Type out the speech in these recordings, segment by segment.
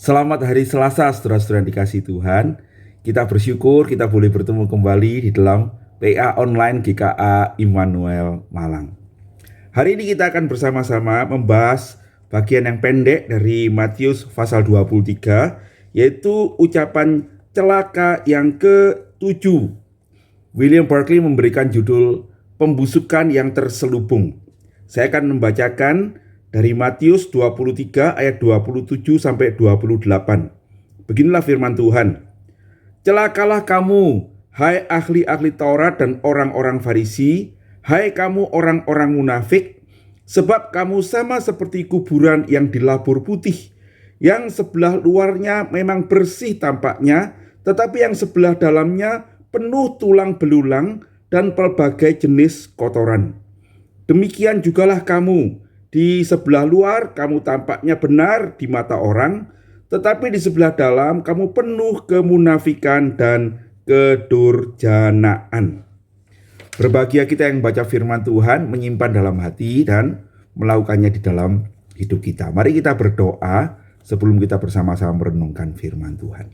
Selamat hari Selasa, saudara-saudara yang dikasihi Tuhan. Kita bersyukur kita boleh bertemu kembali di dalam PA Online GKA Immanuel Malang. Hari ini kita akan bersama-sama membahas bagian yang pendek dari Matius pasal 23, yaitu ucapan celaka yang ke-7. William Barclay memberikan judul Pembusukan yang Terselubung. Saya akan membacakan dari Matius 23 ayat 27 sampai 28. Beginilah firman Tuhan. Celakalah kamu, hai ahli-ahli Taurat dan orang-orang Farisi, hai kamu orang-orang munafik, sebab kamu sama seperti kuburan yang dilabur putih, yang sebelah luarnya memang bersih tampaknya, tetapi yang sebelah dalamnya penuh tulang belulang dan pelbagai jenis kotoran. Demikian jugalah kamu. Di sebelah luar kamu tampaknya benar di mata orang, tetapi di sebelah dalam kamu penuh kemunafikan dan kedurjanaan. Berbahagia kita yang baca firman Tuhan, menyimpan dalam hati dan melakukannya di dalam hidup kita. Mari kita berdoa sebelum kita bersama-sama merenungkan firman Tuhan.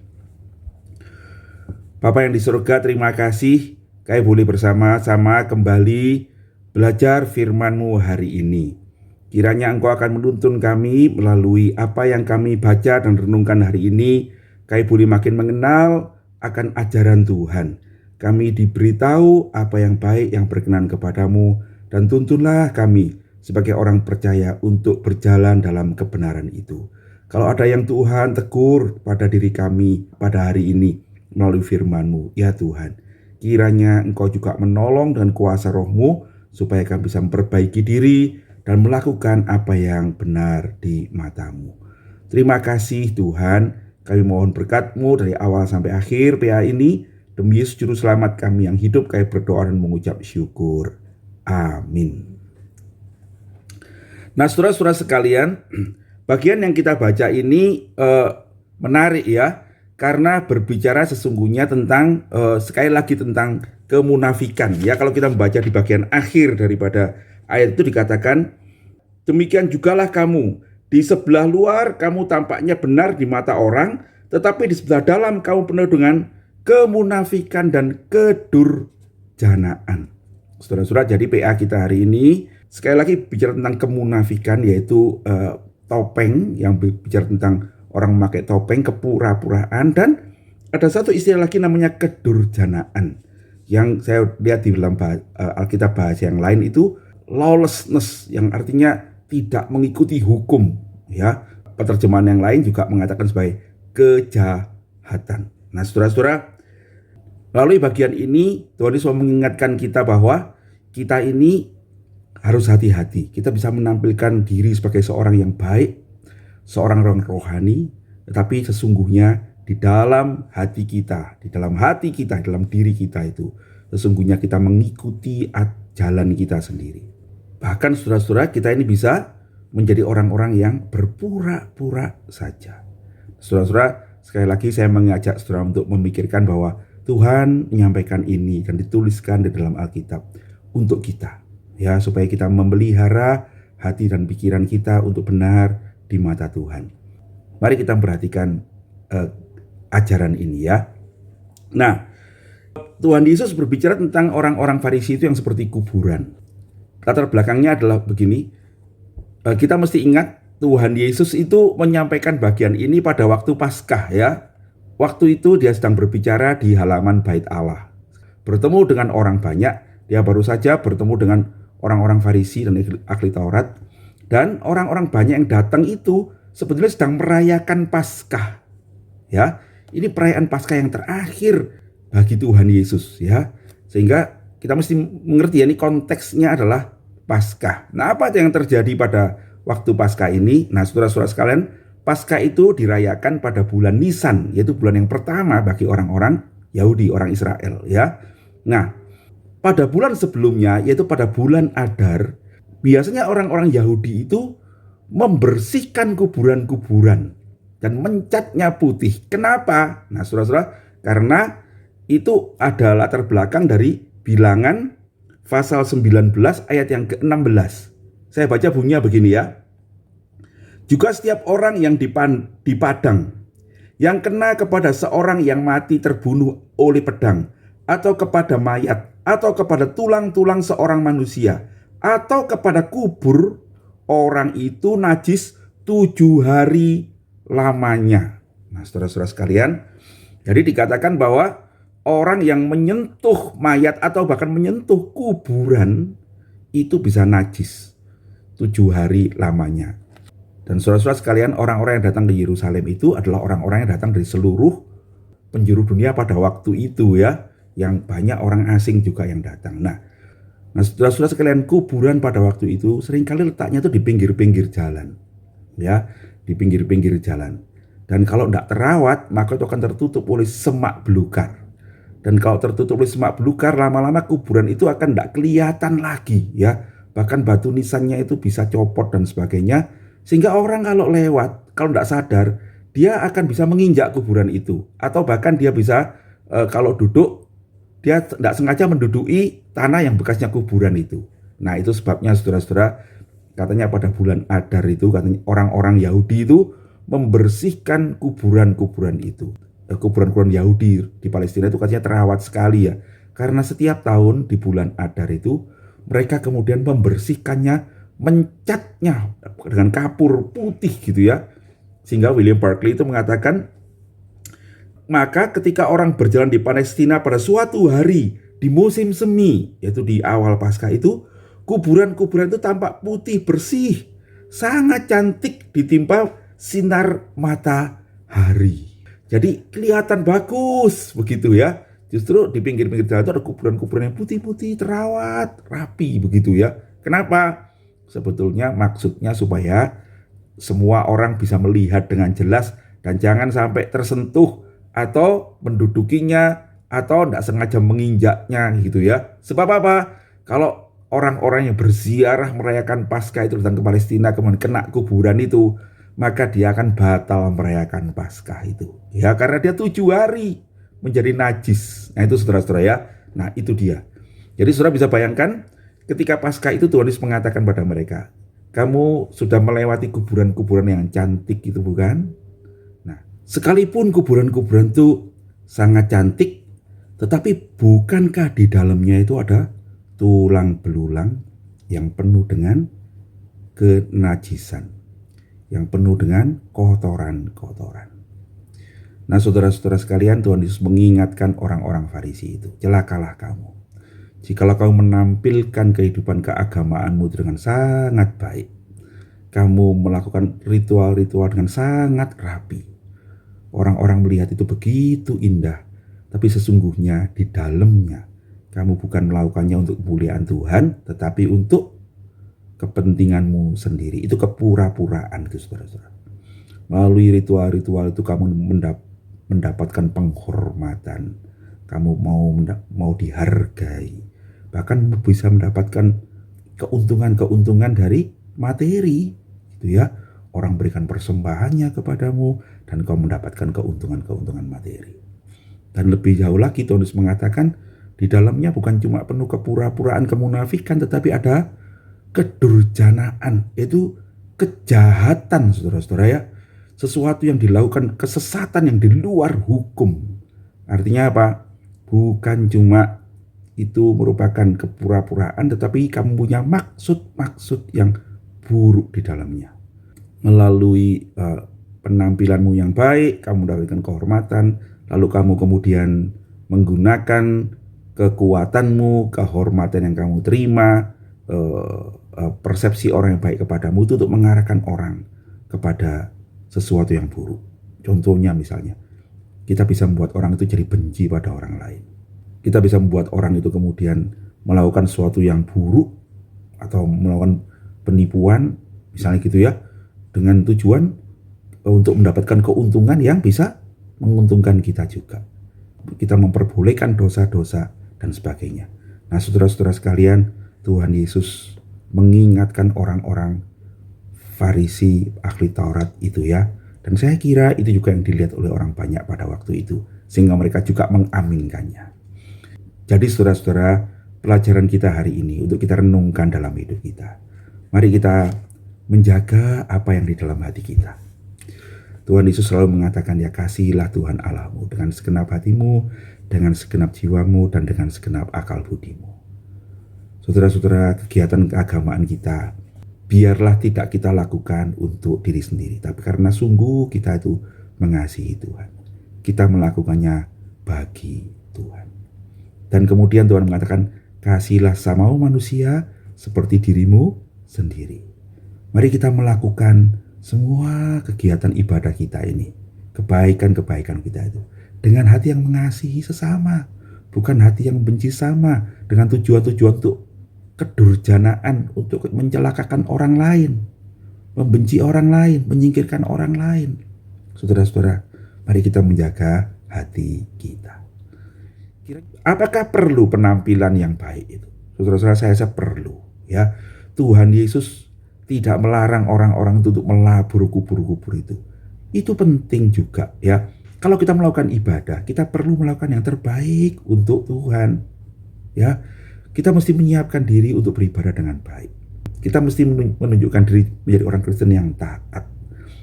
Bapa yang di surga, terima kasih kami boleh bersama-sama kembali belajar firman-Mu hari ini. Kiranya Engkau akan menuntun kami melalui apa yang kami baca dan renungkan hari ini. Kami boleh makin mengenal akan ajaran Tuhan. Kami diberitahu apa yang baik yang berkenan kepadamu. Dan tuntunlah kami sebagai orang percaya untuk berjalan dalam kebenaran itu. Kalau ada yang Tuhan tegur pada diri kami pada hari ini melalui firman-Mu, ya Tuhan, kiranya Engkau juga menolong dan kuasa Roh-Mu supaya kami bisa memperbaiki diri dan melakukan apa yang benar di mata-Mu. Terima kasih Tuhan, kami mohon berkat-Mu dari awal sampai akhir PA ini. Demi Yesus Juru Selamat kami yang hidup, kami berdoa dan mengucap syukur. Amin. Nah saudara-saudara sekalian, bagian yang kita baca ini menarik ya, karena berbicara sesungguhnya tentang, sekali lagi tentang kemunafikan. Ya, kalau kita membaca di bagian akhir daripada ayat itu dikatakan, demikian jugalah kamu, di sebelah luar kamu tampaknya benar di mata orang, tetapi di sebelah dalam kamu penuh dengan kemunafikan dan kedurjanaan. Saudara-saudara, jadi PA kita hari ini sekali lagi bicara tentang kemunafikan, yaitu topeng, yang bicara tentang orang memakai topeng, kepura-puraan, dan ada satu istilah lagi namanya kedurjanaan, yang saya lihat di dalam Alkitab bahasa yang lain itu lawlessness, yang artinya tidak mengikuti hukum, ya. Penerjemahan yang lain juga mengatakan sebagai kejahatan. Nah, saudara-saudara, melalui bagian ini Tuhan Yesus mengingatkan kita bahwa kita ini harus hati-hati. Kita bisa menampilkan diri sebagai seorang yang baik, seorang orang rohani, tetapi sesungguhnya di dalam hati kita, di dalam diri kita itu, sesungguhnya kita mengikuti jalan kita sendiri. Bahkan saudara-saudara, kita ini bisa menjadi orang-orang yang berpura-pura saja. Saudara-saudara, sekali lagi saya mengajak saudara untuk memikirkan bahwa Tuhan menyampaikan ini dan dituliskan di dalam Alkitab untuk kita, ya, supaya kita memelihara hati dan pikiran kita untuk benar di mata Tuhan. Mari kita perhatikan ajaran ini ya. Nah, Tuhan Yesus berbicara tentang orang-orang Farisi itu yang seperti kuburan. Latar belakangnya adalah begini, kita mesti ingat Tuhan Yesus itu menyampaikan bagian ini pada waktu Paskah ya. Waktu itu dia sedang berbicara di halaman Bait Allah, bertemu dengan orang banyak. Dia baru saja bertemu dengan orang-orang Farisi dan ahli Taurat, dan orang-orang banyak yang datang itu sebetulnya sedang merayakan Paskah ya. Ini perayaan Paskah yang terakhir bagi Tuhan Yesus ya, sehingga kita mesti mengerti ya, ini konteksnya adalah Paskah. Nah, apa yang terjadi pada waktu Paskah ini? Nah, saudara-saudara sekalian, Paskah itu dirayakan pada bulan Nisan, yaitu bulan yang pertama bagi orang-orang Yahudi, orang Israel ya. Nah, pada bulan sebelumnya, yaitu pada bulan Adar, biasanya orang-orang Yahudi itu membersihkan kuburan-kuburan dan mencatnya putih. Kenapa? Nah, saudara-saudara, karena itu adalah latar belakang dari Bilangan pasal 19 ayat yang ke-16. Saya baca bunyinya begini ya. Juga setiap orang yang di padang yang kena kepada seorang yang mati terbunuh oleh pedang, atau kepada mayat, atau kepada tulang-tulang seorang manusia, atau kepada kubur, orang itu najis 7 hari lamanya. Nah, saudara-saudara sekalian, jadi dikatakan bahwa orang yang menyentuh mayat atau bahkan menyentuh kuburan itu bisa najis 7 hari lamanya. Dan saudara-saudara sekalian, orang-orang yang datang ke Yerusalem itu adalah orang-orang yang datang dari seluruh penjuru dunia pada waktu itu ya, yang banyak orang asing juga yang datang. Nah saudara-saudara sekalian, kuburan pada waktu itu seringkali letaknya itu di pinggir-pinggir jalan, ya, di pinggir-pinggir jalan. Dan kalau tidak terawat, maka itu akan tertutup oleh semak belukar. Dan kalau tertutup oleh semak belukar, lama-lama kuburan itu akan tidak kelihatan lagi, ya. Bahkan batu nisannya itu bisa copot dan sebagainya. Sehingga orang kalau lewat, kalau tidak sadar, dia akan bisa menginjak kuburan itu. Atau bahkan dia bisa, kalau duduk, dia tidak sengaja menduduki tanah yang bekasnya kuburan itu. Nah itu sebabnya saudara-saudara, katanya pada bulan Adar itu, katanya orang-orang Yahudi itu membersihkan kuburan-kuburan itu. Kuburan-kuburan Yahudi di Palestina itu katanya terawat sekali ya. Karena setiap tahun di bulan Adar itu, mereka kemudian membersihkannya, mencatnya dengan kapur putih gitu ya. Sehingga William Barclay itu mengatakan, maka ketika orang berjalan di Palestina pada suatu hari di musim semi, yaitu di awal Paskah itu, kuburan-kuburan itu tampak putih bersih, sangat cantik ditimpa sinar matahari. Jadi kelihatan bagus begitu ya. Justru di pinggir-pinggir jalan itu ada kuburan-kuburan yang putih-putih, terawat, rapi begitu ya. Kenapa? Sebetulnya maksudnya supaya semua orang bisa melihat dengan jelas dan jangan sampai tersentuh atau mendudukinya atau tidak sengaja menginjaknya gitu ya. Sebab apa? Kalau orang-orang yang berziarah merayakan Paskah itu datang ke Palestina kemudian kena kuburan itu, maka dia akan batal merayakan Paskah itu. Ya karena dia 7 hari menjadi najis. Nah itu saudara-saudara ya. Nah itu dia. Jadi saudara bisa bayangkan ketika Paskah itu Tuhan Yesus mengatakan pada mereka, kamu sudah melewati kuburan-kuburan yang cantik itu bukan? Nah sekalipun kuburan-kuburan itu sangat cantik, tetapi bukankah di dalamnya itu ada tulang belulang yang penuh dengan kenajisan, yang penuh dengan kotoran-kotoran. Nah saudara-saudara sekalian, Tuhan Yesus mengingatkan orang-orang Farisi itu, celakalah kamu jikalau kamu menampilkan kehidupan keagamaanmu dengan sangat baik, kamu melakukan ritual-ritual dengan sangat rapi, orang-orang melihat itu begitu indah, tapi sesungguhnya di dalamnya kamu bukan melakukannya untuk kemuliaan Tuhan, tetapi untuk kepentinganmu sendiri. Itu kepura-puraan itu saudara-saudara. Melalui ritual-ritual itu kamu mendapatkan penghormatan, kamu mau dihargai, bahkan bisa mendapatkan keuntungan-keuntungan dari materi gitu ya. Orang berikan persembahannya kepadamu dan kau mendapatkan keuntungan-keuntungan materi. Dan lebih jauh lagi Tuhan Yesus mengatakan di dalamnya bukan cuma penuh kepura-puraan, kemunafikan, tetapi ada kedurjanaan, yaitu kejahatan saudara-saudara ya. Sesuatu yang dilakukan, kesesatan yang di luar hukum. Artinya apa? Bukan cuma itu merupakan kepura-puraan, tetapi kamu punya maksud-maksud yang buruk di dalamnya. Melalui penampilanmu yang baik, kamu mendapatkan kehormatan, lalu kamu kemudian menggunakan kekuatanmu, kehormatan yang kamu terima, persepsi orang yang baik kepadamu itu untuk mengarahkan orang kepada sesuatu yang buruk. Contohnya misalnya, kita bisa membuat orang itu jadi benci pada orang lain. Kita bisa membuat orang itu kemudian melakukan sesuatu yang buruk atau melakukan penipuan, misalnya gitu ya, dengan tujuan untuk mendapatkan keuntungan yang bisa menguntungkan kita juga. Kita memperbolehkan dosa-dosa dan sebagainya. Nah saudara-saudara sekalian, Tuhan Yesus mengingatkan orang-orang Farisi, ahli Taurat itu ya. Dan saya kira itu juga yang dilihat oleh orang banyak pada waktu itu, sehingga mereka juga mengaminkannya. Jadi saudara-saudara, pelajaran kita hari ini untuk kita renungkan dalam hidup kita. Mari kita menjaga apa yang di dalam hati kita. Tuhan Yesus selalu mengatakan, ya kasihilah Tuhan Allahmu dengan segenap hatimu, dengan segenap jiwamu, dan dengan segenap akal budimu. Saudara-saudara, kegiatan keagamaan kita biarlah tidak kita lakukan untuk diri sendiri, tapi karena sungguh kita itu mengasihi Tuhan. Kita melakukannya bagi Tuhan. Dan kemudian Tuhan mengatakan, kasihilah sesama manusia seperti dirimu sendiri. Mari kita melakukan semua kegiatan ibadah kita ini, kebaikan-kebaikan kita itu, dengan hati yang mengasihi sesama, bukan hati yang membenci sama, dengan tujuan-tujuan untuk kedurjanaan, untuk mencelakakan orang lain, membenci orang lain, menyingkirkan orang lain. Saudara-saudara, mari kita menjaga hati kita. Apakah perlu penampilan yang baik itu? Saudara-saudara, saya perlu, ya. Tuhan Yesus tidak melarang orang-orang itu untuk melabur kubur-kubur itu. Itu penting juga, ya. Kalau kita melakukan ibadah, kita perlu melakukan yang terbaik untuk Tuhan, ya. Kita mesti menyiapkan diri untuk beribadah dengan baik. Kita mesti menunjukkan diri menjadi orang Kristen yang taat.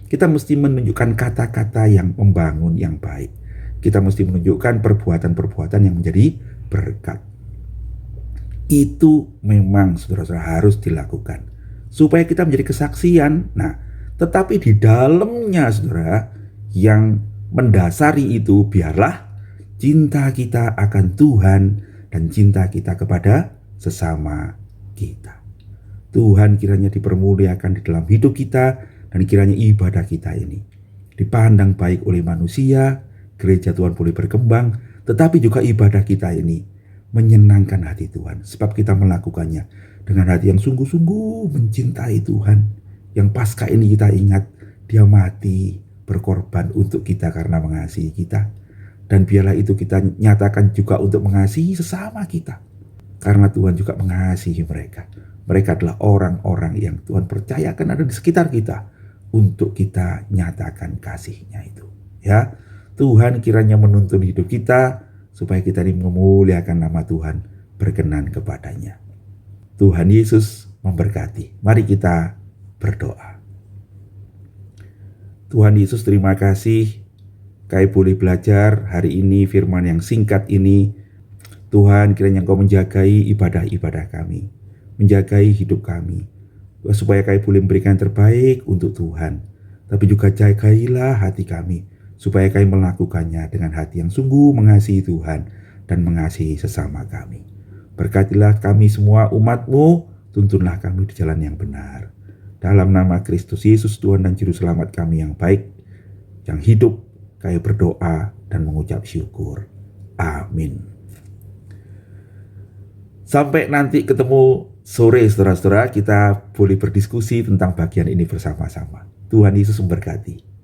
Kita mesti menunjukkan kata-kata yang membangun, yang baik. Kita mesti menunjukkan perbuatan-perbuatan yang menjadi berkat. Itu memang saudara-saudara harus dilakukan, supaya kita menjadi kesaksian. Nah, tetapi di dalamnya saudara, yang mendasari itu biarlah cinta kita akan Tuhan dan cinta kita kepada sesama kita. Tuhan kiranya dipermuliakan di dalam hidup kita, dan kiranya ibadah kita ini dipandang baik oleh manusia. Gereja Tuhan boleh berkembang, tetapi juga ibadah kita ini menyenangkan hati Tuhan, sebab kita melakukannya dengan hati yang sungguh-sungguh mencintai Tuhan. Yang Paskah ini kita ingat, dia mati berkorban untuk kita karena mengasihi kita. Dan biarlah itu kita nyatakan juga untuk mengasihi sesama kita, karena Tuhan juga mengasihi mereka. Mereka adalah orang-orang yang Tuhan percayakan ada di sekitar kita untuk kita nyatakan kasih-Nya itu, ya. Tuhan kiranya menuntun hidup kita supaya kita ini memuliakan nama Tuhan, berkenan kepadanya. Tuhan Yesus memberkati. Mari kita berdoa. Tuhan Yesus, terima kasih kami boleh belajar hari ini firman yang singkat ini. Tuhan, kiranya Engkau menjagai ibadah-ibadah kami, menjagai hidup kami, supaya kami boleh memberikan yang terbaik untuk Tuhan. Tapi juga jagailah hati kami, supaya kami melakukannya dengan hati yang sungguh mengasihi Tuhan dan mengasihi sesama kami. Berkatilah kami semua umat-Mu, tuntunlah kami di jalan yang benar. Dalam nama Kristus Yesus, Tuhan dan Juru Selamat kami yang baik, yang hidup, kami berdoa dan mengucap syukur. Amin. Sampai nanti ketemu sore saudara-saudara, kita boleh berdiskusi tentang bagian ini bersama-sama. Tuhan Yesus memberkati.